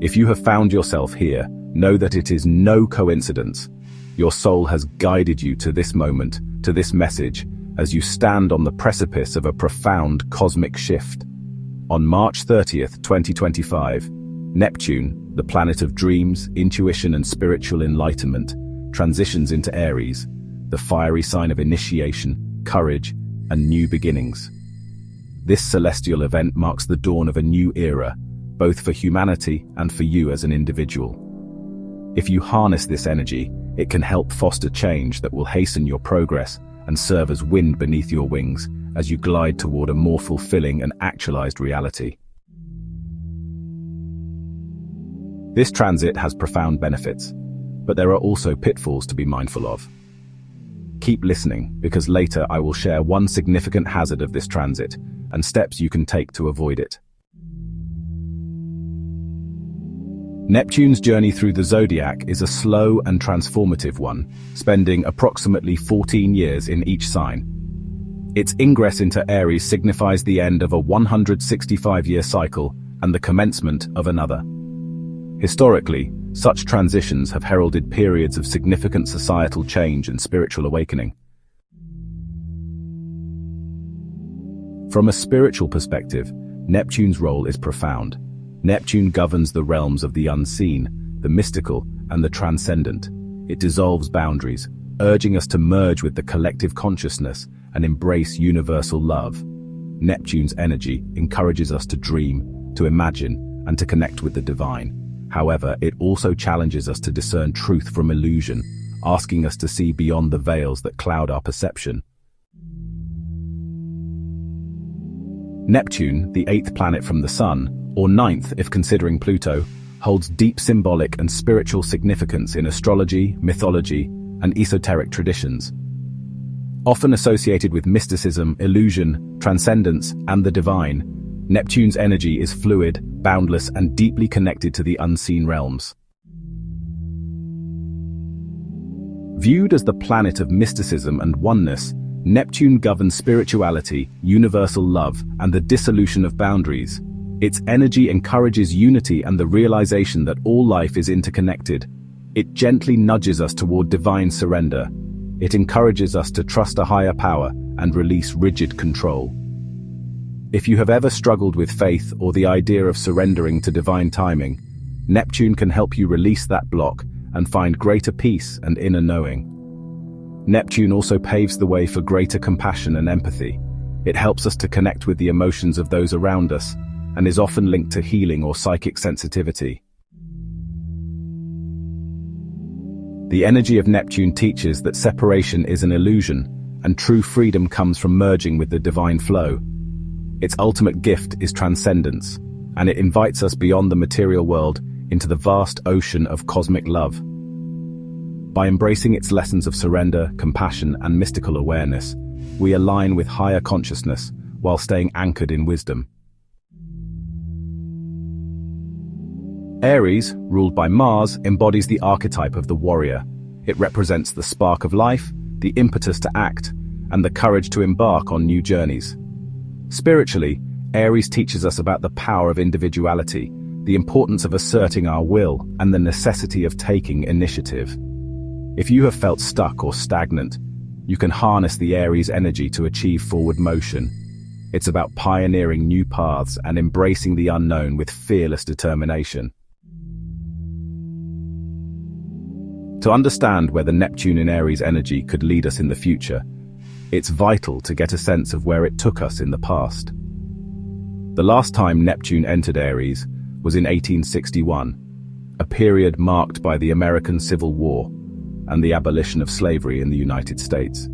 If you have found yourself here, know that it is no coincidence. Your soul has guided you to this moment, to this message, as you stand on the precipice of a profound cosmic shift. On March 30th, 2025, Neptune, the planet of dreams, intuition, and spiritual enlightenment, transitions into Aries, the fiery sign of initiation, courage, and new beginnings. This celestial event marks the dawn of a new era, both for humanity and for you as an individual. If you harness this energy, it can help foster change that will hasten your progress and serve as wind beneath your wings as you glide toward a more fulfilling and actualized reality. This transit has profound benefits, but there are also pitfalls to be mindful of. Keep listening, because later I will share one significant hazard of this transit and steps you can take to avoid it. Neptune's journey through the zodiac is a slow and transformative one, spending approximately 14 years in each sign. Its ingress into Aries signifies the end of a 165-year cycle and the commencement of another. Historically, such transitions have heralded periods of significant societal change and spiritual awakening. From a spiritual perspective, Neptune's role is profound. Neptune governs the realms of the unseen, the mystical, and the transcendent. It dissolves boundaries, urging us to merge with the collective consciousness and embrace universal love. Neptune's energy encourages us to dream, to imagine, and to connect with the divine. However, it also challenges us to discern truth from illusion, asking us to see beyond the veils that cloud our perception. Neptune, the eighth planet from the Sun, or ninth if considering Pluto, holds deep symbolic and spiritual significance in astrology, mythology, and esoteric traditions. Often associated with mysticism, illusion, transcendence, and the divine, Neptune's energy is fluid, boundless, and deeply connected to the unseen realms. Viewed as the planet of mysticism and oneness, Neptune governs spirituality, universal love, and the dissolution of boundaries. Its energy encourages unity and the realization that all life is interconnected. It gently nudges us toward divine surrender. It encourages us to trust a higher power and release rigid control. If you have ever struggled with faith or the idea of surrendering to divine timing, Neptune can help you release that block and find greater peace and inner knowing. Neptune also paves the way for greater compassion and empathy. It helps us to connect with the emotions of those around us and is often linked to healing or psychic sensitivity. The energy of Neptune teaches that separation is an illusion, and true freedom comes from merging with the divine flow. Its ultimate gift is transcendence, and it invites us beyond the material world into the vast ocean of cosmic love. By embracing its lessons of surrender, compassion, and mystical awareness, we align with higher consciousness while staying anchored in wisdom. Aries, ruled by Mars, embodies the archetype of the warrior. It represents the spark of life, the impetus to act, and the courage to embark on new journeys. Spiritually, Aries teaches us about the power of individuality, the importance of asserting our will, and the necessity of taking initiative. If you have felt stuck or stagnant, you can harness the Aries energy to achieve forward motion. It's about pioneering new paths and embracing the unknown with fearless determination. To understand where the Neptune in Aries energy could lead us in the future, it's vital to get a sense of where it took us in the past. The last time Neptune entered Aries was in 1861, a period marked by the American Civil War and the abolition of slavery in the United States.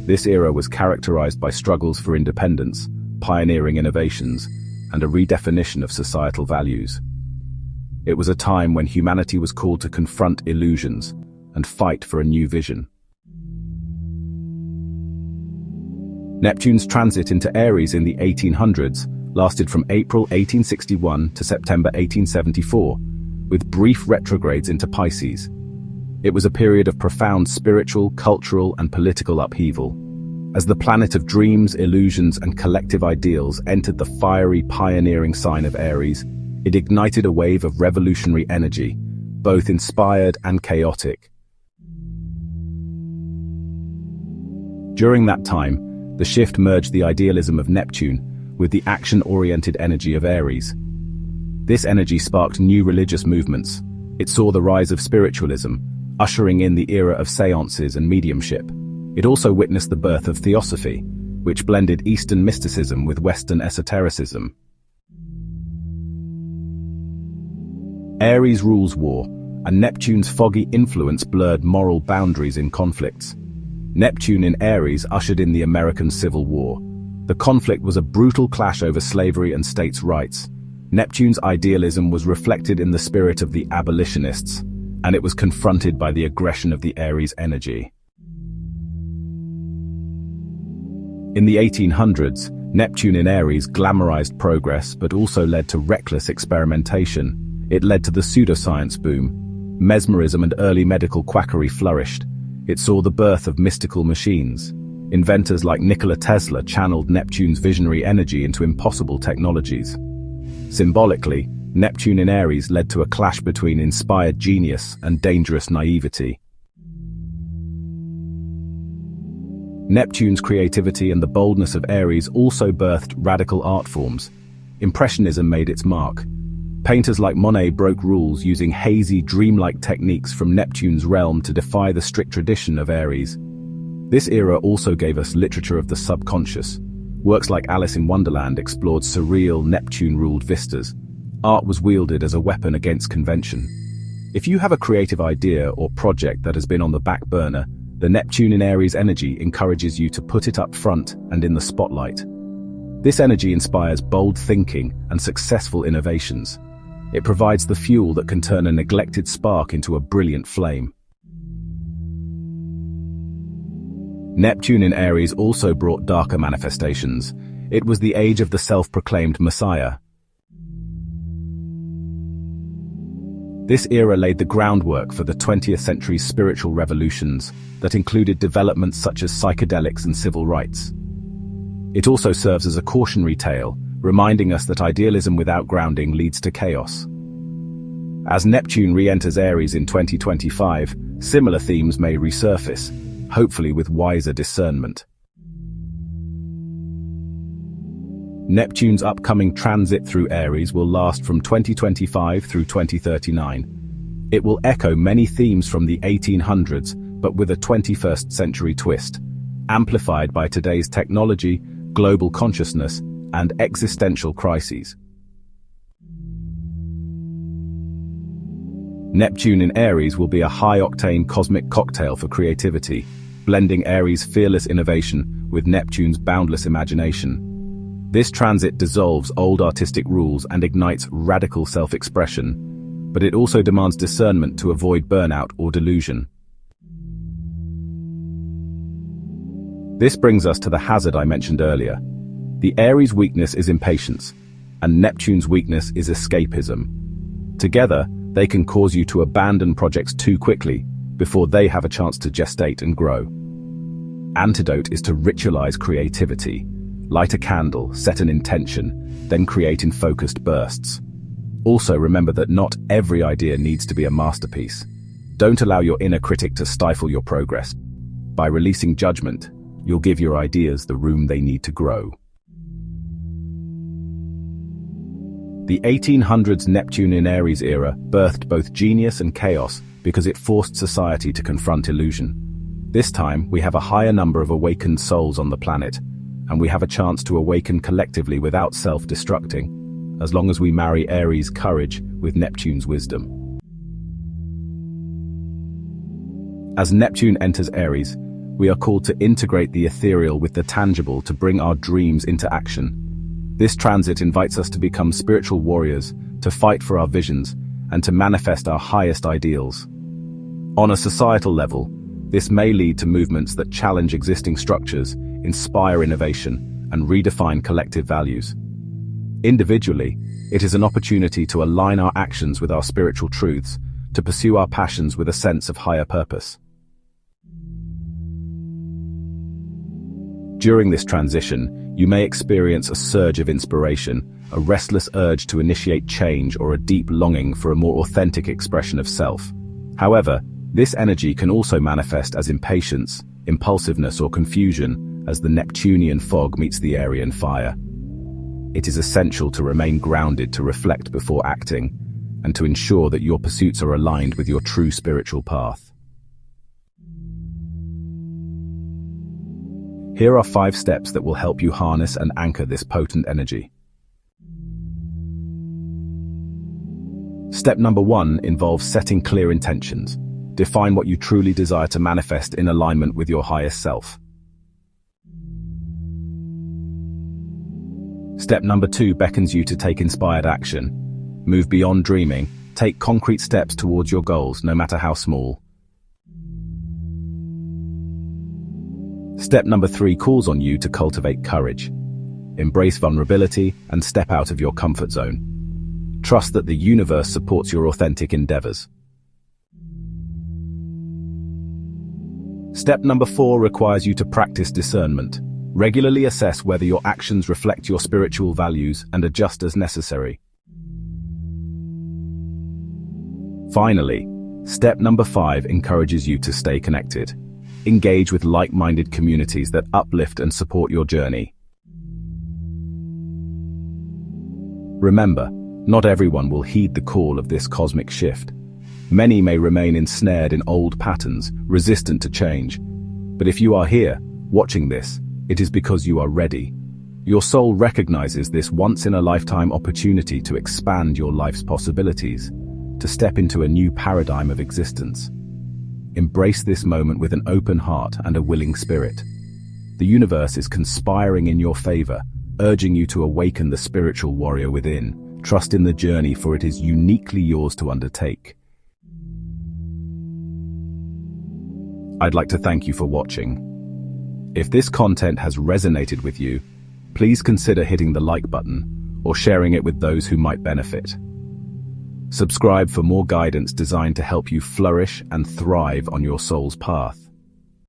This era was characterized by struggles for independence, pioneering innovations, and a redefinition of societal values. It was a time when humanity was called to confront illusions and fight for a new vision. Neptune's transit into Aries in the 1800s lasted from April 1861 to September 1874, with brief retrogrades into Pisces. It was a period of profound spiritual, cultural, and political upheaval. As the planet of dreams, illusions, and collective ideals entered the fiery, pioneering sign of Aries, It ignited a wave of revolutionary energy, both inspired and chaotic. During that time, the shift merged the idealism of Neptune with the action-oriented energy of Aries. This energy sparked new religious movements. It saw the rise of spiritualism, ushering in the era of seances and mediumship. It also witnessed the birth of theosophy, which blended Eastern mysticism with Western esotericism. Aries rules war, and Neptune's foggy influence blurred moral boundaries in conflicts. Neptune in Aries ushered in the American Civil War. The conflict was a brutal clash over slavery and states' rights. Neptune's idealism was reflected in the spirit of the abolitionists, and it was confronted by the aggression of the Aries energy. In the 1800s, Neptune in Aries glamorized progress but also led to reckless experimentation. It led to the pseudoscience boom. Mesmerism and early medical quackery flourished. It saw the birth of mystical machines. Inventors like Nikola Tesla channeled Neptune's visionary energy into impossible technologies. Symbolically, Neptune in Aries led to a clash between inspired genius and dangerous naivety. Neptune's creativity and the boldness of Aries also birthed radical art forms. Impressionism made its mark. Painters like Monet broke rules using hazy, dreamlike techniques from Neptune's realm to defy the strict tradition of Aries. This era also gave us literature of the subconscious. Works like Alice in Wonderland explored surreal, Neptune-ruled vistas. Art was wielded as a weapon against convention. If you have a creative idea or project that has been on the back burner, the Neptune in Aries energy encourages you to put it up front and in the spotlight. This energy inspires bold thinking and successful innovations. It provides the fuel that can turn a neglected spark into a brilliant flame. Neptune in Aries also brought darker manifestations. It was the age of the self-proclaimed Messiah. This era laid the groundwork for the 20th century's spiritual revolutions that included developments such as psychedelics and civil rights. It also serves as a cautionary tale, reminding us that idealism without grounding leads to chaos. As Neptune re-enters Aries in 2025, similar themes may resurface, hopefully with wiser discernment. Neptune's upcoming transit through Aries will last from 2025 through 2039. It will echo many themes from the 1800s, but with a 21st century twist, amplified by today's technology, global consciousness, and existential crises. Neptune in Aries will be a high-octane cosmic cocktail for creativity, blending Aries' fearless innovation with Neptune's boundless imagination. This transit dissolves old artistic rules and ignites radical self-expression, but it also demands discernment to avoid burnout or delusion. This brings us to the hazard I mentioned earlier. The Aries' weakness is impatience, and Neptune's weakness is escapism. Together, they can cause you to abandon projects too quickly before they have a chance to gestate and grow. Antidote is to ritualize creativity. Light a candle, set an intention, then create in focused bursts. Also remember that not every idea needs to be a masterpiece. Don't allow your inner critic to stifle your progress. By releasing judgment, you'll give your ideas the room they need to grow. The 1800s Neptune in Aries era birthed both genius and chaos because it forced society to confront illusion. This time, we have a higher number of awakened souls on the planet, and we have a chance to awaken collectively without self-destructing, as long as we marry Aries' courage with Neptune's wisdom. As Neptune enters Aries, we are called to integrate the ethereal with the tangible to bring our dreams into action. This transit invites us to become spiritual warriors, to fight for our visions, and to manifest our highest ideals. On a societal level, this may lead to movements that challenge existing structures, inspire innovation, and redefine collective values. Individually, it is an opportunity to align our actions with our spiritual truths, to pursue our passions with a sense of higher purpose. During this transition, you may experience a surge of inspiration, a restless urge to initiate change, or a deep longing for a more authentic expression of self. However, this energy can also manifest as impatience, impulsiveness, or confusion as the Neptunian fog meets the Aryan fire. It is essential to remain grounded, to reflect before acting, and to ensure that your pursuits are aligned with your true spiritual path. Here are 5 steps that will help you harness and anchor this potent energy. Step number 1 involves setting clear intentions. Define what you truly desire to manifest in alignment with your highest self. Step number 2 beckons you to take inspired action. Move beyond dreaming. Take concrete steps towards your goals, no matter how small. Step number 3 calls on you to cultivate courage. Embrace vulnerability and step out of your comfort zone. Trust that the universe supports your authentic endeavors. Step number 4 requires you to practice discernment. Regularly assess whether your actions reflect your spiritual values and adjust as necessary. Finally, step number 5 encourages you to stay connected. Engage with like-minded communities that uplift and support your journey. Remember, not everyone will heed the call of this cosmic shift. Many may remain ensnared in old patterns, resistant to change. But if you are here, watching this, it is because you are ready. Your soul recognizes this once-in-a-lifetime opportunity to expand your life's possibilities, to step into a new paradigm of existence. Embrace this moment with an open heart and a willing spirit. The universe is conspiring in your favor, urging you to awaken the spiritual warrior within. Trust in the journey, for it is uniquely yours to undertake. I'd like to thank you for watching. If this content has resonated with you, please consider hitting the like button or sharing it with those who might benefit. Subscribe for more guidance designed to help you flourish and thrive on your soul's path.